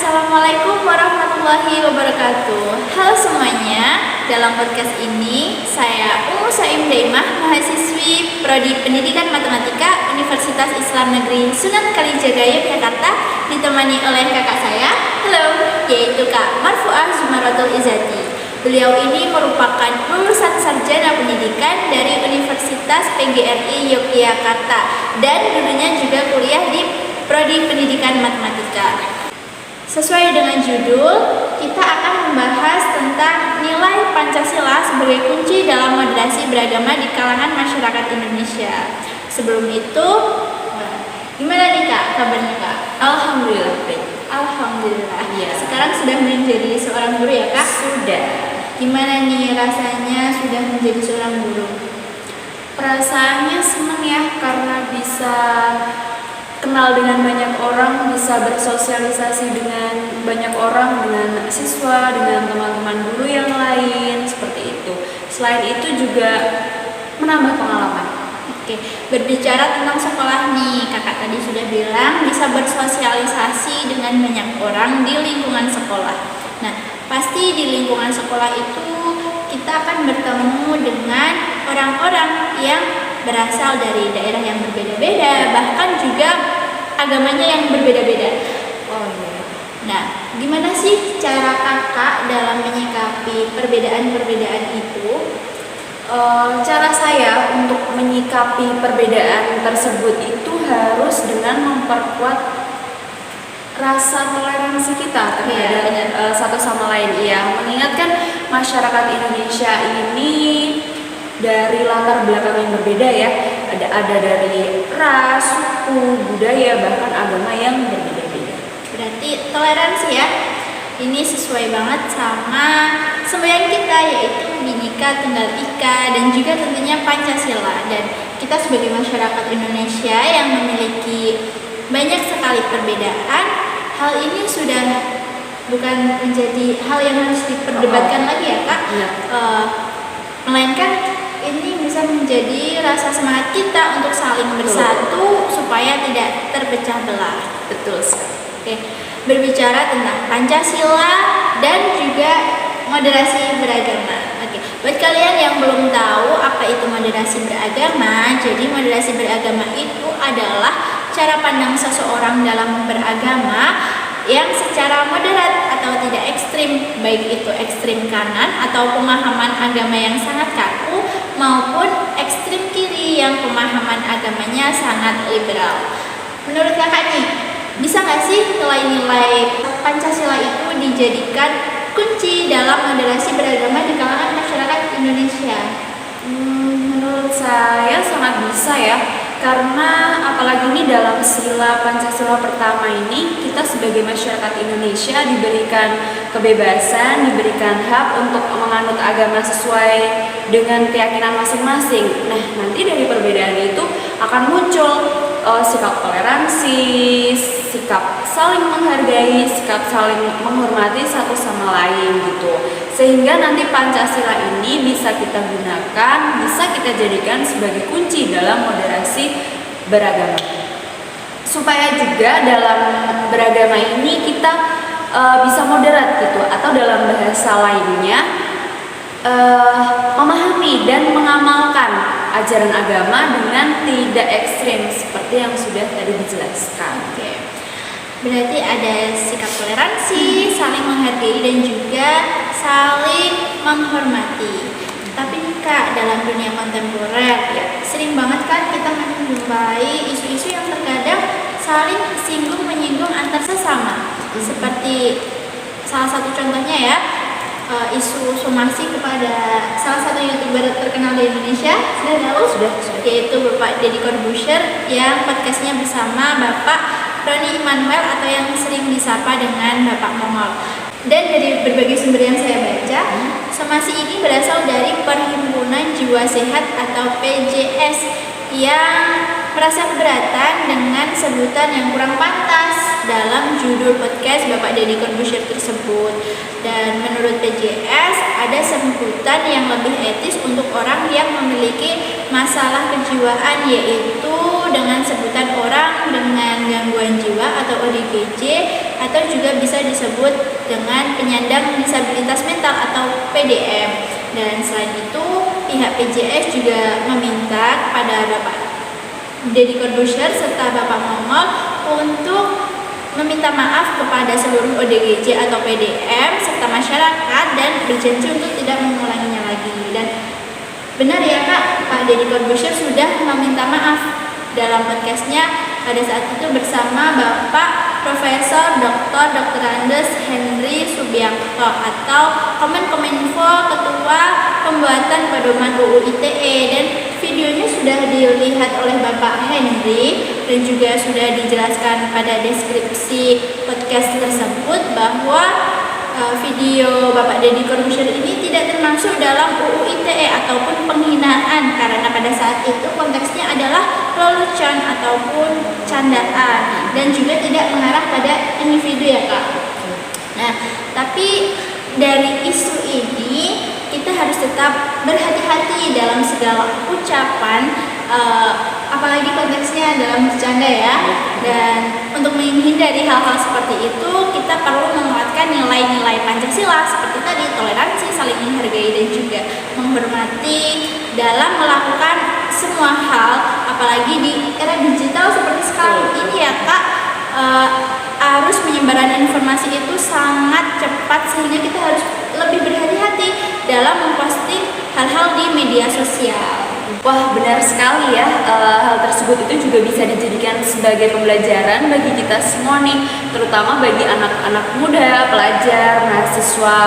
Assalamualaikum warahmatullahi wabarakatuh. Halo semuanya, dalam podcast ini saya Saim Daimah, mahasiswi Prodi Pendidikan Matematika Universitas Islam Negeri Sunan Kalijaga Yogyakarta, ditemani oleh kakak saya, yaitu Kak Marfuah Zumaratul Izzati. Beliau ini merupakan lulusan sarjana pendidikan dari Universitas PGRI Yogyakarta dan dulunya juga kuliah di Prodi Pendidikan Matematika. Sesuai dengan judul, kita akan membahas tentang nilai Pancasila sebagai kunci dalam moderasi beragama di kalangan masyarakat Indonesia. Sebelum itu, gimana nih Kak kabarnya Kak? Alhamdulillah baik. Alhamdulillah. Ya. Sekarang sudah menjadi seorang guru ya Kak? Sudah. Gimana nih rasanya sudah menjadi seorang guru? Perasaannya senang ya karena bisa kenal dengan banyak orang, bisa bersosialisasi dengan banyak orang, dengan siswa, dengan teman-teman guru yang lain, seperti itu. Selain itu juga menambah pengalaman. Oke, berbicara tentang sekolah nih, kakak tadi sudah bilang bisa bersosialisasi dengan banyak orang di lingkungan sekolah. Nah, pasti di lingkungan sekolah itu kita akan bertemu dengan orang-orang yang berasal dari daerah yang berbeda-beda, bahkan juga agamanya yang berbeda-beda. Oh iya. Nah, gimana sih cara kakak dalam menyikapi perbedaan-perbedaan itu? Cara saya untuk menyikapi perbedaan tersebut itu harus dengan memperkuat rasa toleransi kita terhadap satu sama lain. Iya, mengingatkan masyarakat Indonesia ini dari latar belakang yang berbeda ya, ada dari ras, suku, budaya, bahkan agama yang berbeda-beda. Berarti toleransi ya, ini sesuai banget sama semboyan kita, yaitu Bhinneka Tunggal Ika dan juga tentunya Pancasila. Dan kita sebagai masyarakat Indonesia yang memiliki banyak sekali perbedaan, hal ini sudah bukan menjadi hal yang harus diperdebatkan lagi ya Kak, melainkan ini bisa menjadi rasa semangat kita untuk saling bersatu supaya tidak terpecah belah. Betul sekali. Oke, berbicara tentang Pancasila dan juga moderasi beragama. Oke, buat kalian yang belum tahu apa itu moderasi beragama, jadi moderasi beragama itu adalah cara pandang seseorang dalam beragama yang secara moderat atau tidak ekstrim, baik itu ekstrim kanan atau pemahaman agama yang sangat kaku maupun ekstrim kiri yang pemahaman agamanya sangat liberal. Menurut kakak nih, bisa nggak sih nilai-nilai Pancasila itu dijadikan kunci dalam moderasi beragama di kalangan masyarakat Indonesia? Menurut saya sangat bisa ya, karena apalagi ini dalam sila Pancasila pertama ini, kita sebagai masyarakat Indonesia diberikan kebebasan, diberikan hak untuk menganut agama sesuai dengan keyakinan masing-masing. Nah, nanti dari perbedaan itu akan muncul sikap toleransi, sikap saling menghargai, sikap saling menghormati satu sama lain gitu. Sehingga nanti Pancasila ini bisa kita gunakan, bisa kita jadikan sebagai kunci dalam moderasi beragama. Supaya juga dalam beragama ini kita bisa moderat gitu, atau dalam bahasa lainnya memahami dan mengamalkan ajaran agama dengan tidak ekstrim seperti yang sudah tadi dijelaskan. Oke. Berarti ada sikap toleransi, saling menghargai dan juga saling menghormati. Tapi nih Kak, dalam dunia kontemporer ya sering banget kan kita menjumpai isu-isu yang terkadang saling singgung menyinggung antar sesama. Seperti salah satu contohnya ya, isu somasi kepada salah satu YouTuber terkenal di Indonesia, sudah yaitu Bapak Deddy Corbuzier yang podcastnya bersama Bapak Roni Immanuel atau yang sering disapa dengan Bapak Mongol. Dan dari berbagai sumber yang saya baca, somasi ini berasal dari Perhimpunan Jiwa Sehat atau PJS yang merasa keberatan dengan sebutan yang kurang pantas dalam judul podcast Bapak Deddy Corbuzier tersebut. Dan menurut PJS ada sebutan yang lebih etis untuk orang yang memiliki masalah kejiwaan, yaitu dengan sebutan orang dengan gangguan jiwa atau ODGJ, atau juga bisa disebut dengan penyandang disabilitas mental atau PDM. Dan selain itu, pihak PJS juga meminta kepada Bapak Deddy Corbuzier serta Bapak Momol untuk meminta maaf kepada seluruh ODGJ atau PDM serta masyarakat dan berjanji untuk tidak mengulanginya lagi. Dan benar ya Kak, Pak Deddy Corbuzier sudah meminta maaf dalam podcastnya pada saat itu bersama Bapak Profesor Dr. Andes Henry Subiakto atau Kominfo Ketua Pembuatan Pedoman UU ITE, dan videonya sudah dilihat oleh Bapak Henry dan juga sudah dijelaskan pada deskripsi podcast tersebut bahwa video Bapak Deddy Corbuzier ini tidak termasuk dalam UU ITE ataupun penghinaan, karena pada saat itu konteksnya adalah lelucon ataupun candaan dan juga tidak mengarah pada individu ya Kak. Nah, tapi dari isu ini kita harus tetap berhati-hati dalam segala ucapan, apalagi konteksnya dalam bercanda ya. Dan untuk menghindari hal-hal seperti itu, kita perlu menguatkan nilai-nilai Pancasila seperti tadi, toleransi, saling menghargai dan juga menghormati dalam melakukan semua hal, apalagi di era digital seperti sekarang ini ya Kak. Arus penyebaran informasi itu sangat cepat sehingga kita harus lebih berhati-hati dalam memposting hal-hal di media sosial. Wah, benar sekali ya. Hal tersebut itu juga bisa dijadikan sebagai pembelajaran bagi kita semua nih, terutama bagi anak-anak muda, pelajar, mahasiswa,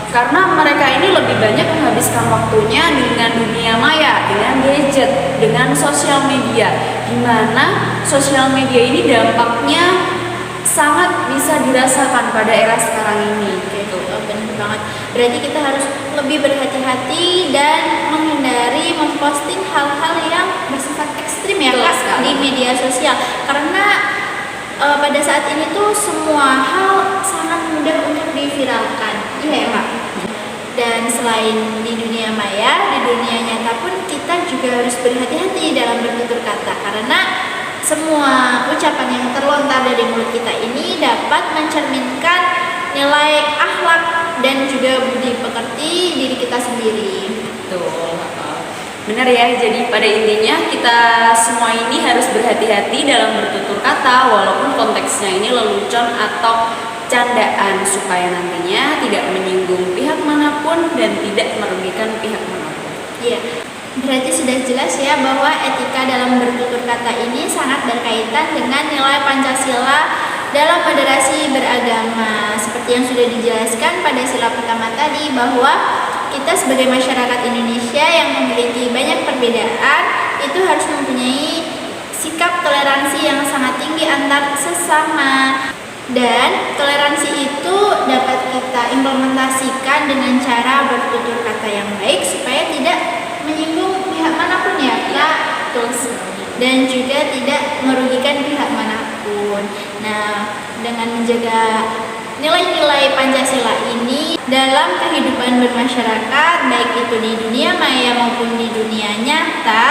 karena mereka ini lebih banyak menghabiskan waktunya dengan dunia maya, dengan gadget, dengan sosial media, di mana sosial media ini dampaknya sangat bisa dirasakan pada era sekarang ini. Gitu, benar banget. Berarti kita harus lebih berhati-hati dan menghindari memposting hal-hal yang bersifat ekstrim ya Kak di media sosial, karena pada saat ini tuh semua hal sangat mudah untuk diviralkan. Iya ya Kak. Dan selain di dunia maya, di dunia nyata pun kita juga harus berhati-hati dalam bertutur kata, karena semua ucapan yang terlontar dari mulut kita ini dapat mencerminkan nilai akhlak dan juga budi pekerti diri kita sendiri. Betul. Benar ya, jadi pada intinya kita semua ini harus berhati-hati dalam bertutur kata walaupun konteksnya ini lelucon atau candaan, supaya nantinya tidak menyinggung pihak manapun dan tidak merugikan pihak manapun. Iya. Berarti sudah jelas ya bahwa etika dalam bertutur kata ini sangat berkaitan dengan nilai Pancasila dalam moderasi beragama. Seperti yang sudah dijelaskan pada sila pertama tadi, bahwa kita sebagai masyarakat Indonesia yang memiliki banyak perbedaan itu harus mempunyai sikap toleransi yang sangat tinggi antar sesama. Dan toleransi itu dapat kita implementasikan dengan cara bertutur kata yang baik supaya tidak menyinggung pihak manapun ya Kak. Dan juga tidak merugikan pihak manapun. Nah, dengan menjaga nilai-nilai Pancasila ini dalam kehidupan bermasyarakat, baik itu di dunia maya maupun di dunia nyata,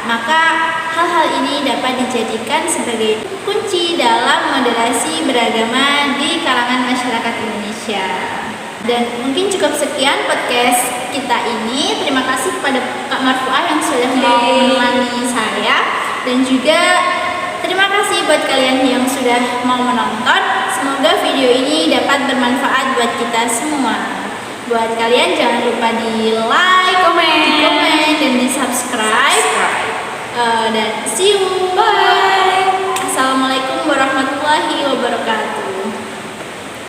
maka hal-hal ini dapat dijadikan sebagai kunci dalam moderasi beragama di kalangan masyarakat Indonesia. Dan mungkin cukup sekian podcast kita ini. Terima kasih kepada Kak Marfuah yang sudah mau menemani saya, dan juga terima kasih buat kalian yang sudah mau menonton. Semoga video ini dapat bermanfaat buat kita semua. Buat kalian jangan lupa di like, komen,